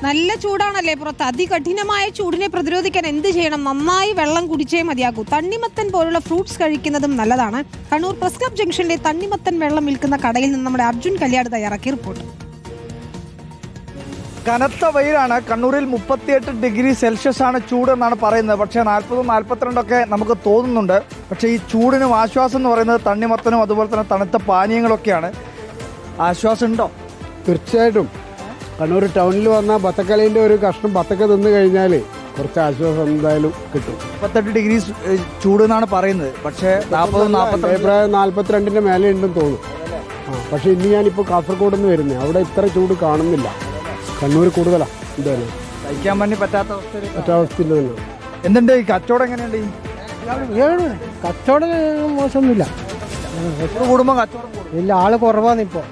നല്ല ചൂടാണല്ലേ പുറത്ത്. അതികഠിനമായ ചൂടിനെ പ്രതിരോധിക്കാൻ എന്ത് ചെയ്യണം? നന്നായി വെള്ളം കുടിച്ചേ മതിയാകൂ. തണ്ണിമത്തൻ പോലുള്ള ഫ്രൂട്ട്സ് കഴിക്കുന്നതും നല്ലതാണ്. കണ്ണൂർ പ്രസ് ക്ലബ് ജംഗ്ഷനിലെ തണ്ണിമത്തൻ വെള്ളം വിൽക്കുന്ന കടയിൽ നിന്ന് നമ്മുടെ അർജുൻ കല്യാട് തയ്യാറാക്കിയ റിപ്പോർട്ട്. കനത്ത വെയിലാണ്. കണ്ണൂരിൽ 38 ഡിഗ്രി സെൽഷ്യസ് ആണ് ചൂട് എന്നാണ് പറയുന്നത്. പക്ഷേ 40-42 നമുക്ക് തോന്നുന്നുണ്ട്. പക്ഷേ ഈ ചൂടിനും ആശ്വാസം എന്ന് പറയുന്നത് തണ്ണിമത്തനും അതുപോലെ തന്നെ തണുത്ത പാനീയങ്ങളൊക്കെയാണ്. ആശ്വാസം ഉണ്ടോ? തീർച്ചയായിട്ടും. കണ്ണൂർ ടൗണിൽ വന്നാൽ ബത്തക്കളീൻ്റെ ഒരു കഷ്ണം ബത്തക്ക തിന്നു കഴിഞ്ഞാൽ കുറച്ച് ആശ്വാസം എന്തായാലും കിട്ടും. 38 ഡിഗ്രി ചൂട് എന്നാണ് പറയുന്നത്. പക്ഷേ 40-42 അഭിപ്രായം 42-ന്റെ മേലെ ഉണ്ടെന്ന് തോന്നും. പക്ഷേ ഇന്ന് ഞാനിപ്പോൾ കാസർഗോഡ് നിന്ന് വരുന്നത്. അവിടെ ഇത്ര ചൂട് കാണുന്നില്ല. കണ്ണൂർ കൂടുതലാണ്. എന്താണ് സഹിക്കാൻ വേണ്ടി പറ്റാത്ത അവസ്ഥയിൽ തന്നെ. എന്തുണ്ട് ഈ കച്ചവടം? എങ്ങനെയുണ്ട്? കച്ചവടം മോശമൊന്നുമില്ല. കൂടുമ്പോൾ കച്ചവടം ഇല്ല, ആള് കുറവാണ് ഇപ്പോൾ.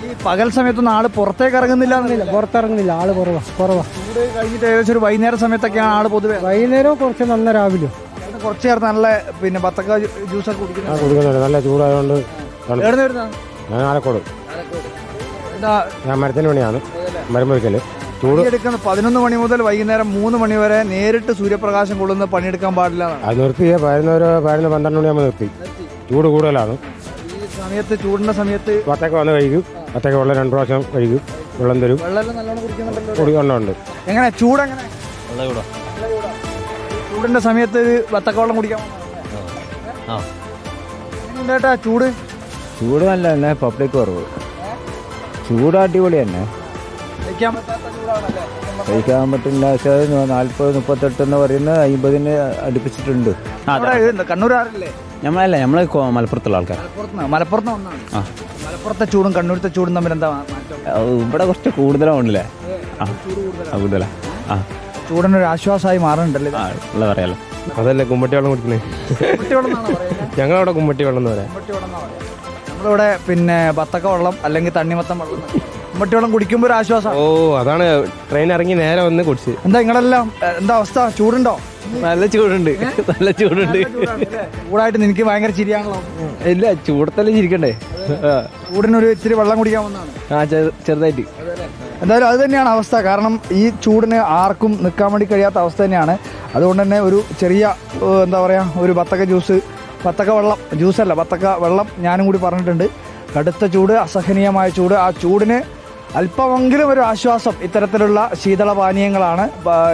ഈ പകൽ സമയത്തൊന്നും ആള് പുറത്തേക്ക് ഇറങ്ങുന്നില്ല. പുറത്തിറങ്ങുന്നില്ല, ആള് കുറവാ. ചൂട് കഴിഞ്ഞിട്ട് ഏകദേശം ഒരു വൈകുന്നേരം സമയത്തൊക്കെയാണ് ആള് പൊതുവെ. വൈകുന്നേരം കുറച്ച് നന്ന രാവിലെ കുറച്ച് ചേർത്ത് നല്ല ബത്തക്ക ജ്യൂസൊക്കെ കുടിക്കുന്നുണ്ട്. നല്ല ചൂടായതുകൊണ്ട്. ഞാൻ ആലക്കോട്. ഞാൻ മരത്തിന് പണിയാണ്, മരം വയ്ക്കല്. ചൂട് എടുക്കുന്നത് 11 മണി മുതൽ വൈകുന്നേരം 3 മണി വരെ നേരിട്ട് സൂര്യപ്രകാശം കൊള്ളുന്ന പണിയെടുക്കാൻ പാടില്ല. അത് നിർത്തി 12 മണിയാകുമ്പോൾ നിർത്തി. ചൂട് കൂടുതലാണ്. ഈ സമയത്ത് ചൂടിന്റെ സമയത്ത് വത്തക്ക വന്ന് കഴിക്കും. വത്തക്ക വെള്ളം 2 പ്രാവശ്യം കഴിക്കും. വെള്ളം തരും. വെള്ളം നല്ലോണം കുടിക്കുന്നുണ്ടല്ലോ. കുടിക്കൊണ്ടുണ്ട്. എങ്ങനെ ചൂട്? എങ്ങനെ ചൂടിന്റെ സമയത്ത് വത്തക്ക വെള്ളം കുടിക്കാൻ ചേട്ടാ? ചൂട് നല്ല തന്നെ. പബ്ലിക് കുറവ്. ചൂട് അടിപൊളി തന്നെ. കഴിക്കാൻ പറ്റില്ല. 40-38 എന്ന് പറയുന്നത് 50 അടുപ്പിച്ചിട്ടുണ്ട്. കണ്ണൂരാറല്ലേ? നമ്മളല്ല, നമ്മള് മലപ്പുറത്തുള്ള ആൾക്കാർ. മലപ്പുറത്തെ ചൂടും കണ്ണൂരത്തെ ചൂടും തമ്മിൽ എന്താ മാറ്റം? ഇവിടെ കുറച്ച് കൂടുതലാണല്ലേ? കൂടുതലാ. ചൂടിനൊരു ആശ്വാസമായി മാറുന്നുണ്ടല്ലേ? ഉള്ള പറയാലോ. അതല്ലേ കുമ്മട്ടി വെള്ളം കുടിക്കണേ. ഞങ്ങളവിടെ കുമ്മട്ടി വെള്ളം എന്ന് പറയാം. നമ്മളിവിടെ പിന്നെ ബത്തക്ക വെള്ളം അല്ലെങ്കിൽ തണ്ണിമത്തൻ വെള്ളം, കുമ്മട്ടി വെള്ളം കുടിക്കുമ്പോൾ ഒരു ആശ്വാസം. ഓ, അതാണ് ട്രെയിൻ ഇറങ്ങി നേരെ വന്ന് കുടിച്ച്. എന്താ നിങ്ങളെല്ലാം എന്താ അവസ്ഥ? ചൂടുണ്ടോ? നല്ല ചൂടുണ്ട്. നല്ല ചൂടുണ്ട്. ചൂടായിട്ട് നിനക്ക് ഭയങ്കര ചിരിയാണല്ലോ. ഇല്ല, ചൂടത്തല്ലേ ചിരിക്കണ്ടേ? ചൂടിനൊരു ഇച്ചിരി വെള്ളം കുടിക്കാവുന്നതാണ്. ചെറുതായിട്ട്. എന്തായാലും അത് തന്നെയാണ് അവസ്ഥ. കാരണം ഈ ചൂടിന് ആർക്കും നിൽക്കാൻ വേണ്ടി കഴിയാത്ത അവസ്ഥ തന്നെയാണ്. അതുകൊണ്ട് തന്നെ ഒരു ചെറിയ എന്താ പറയുക, ഒരു ബത്തക്ക വെള്ളം, ജ്യൂസല്ല ബത്തക്ക വെള്ളം ഞാനും കൂടി പറഞ്ഞിട്ടുണ്ട്. കടുത്ത ചൂട്, അസഹനീയമായ ചൂട്. ആ ചൂടിന് അല്പമെങ്കിലും ഒരു ആശ്വാസം ഇത്തരത്തിലുള്ള ശീതളപാനീയങ്ങളാണ്.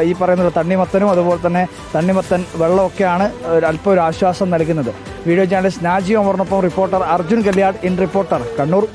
ഈ പറയുന്നത് തണ്ണിമത്തനും അതുപോലെ തന്നെ തണ്ണിമത്തൻ വെള്ളമൊക്കെയാണ് അല്പം ഒരു ആശ്വാസം നൽകുന്നത്. വീഡിയോ ജേർണലിസ്റ്റ് നാജി ഒമറിനൊപ്പം reporter Arjun Kalyad in reporter, Kannur.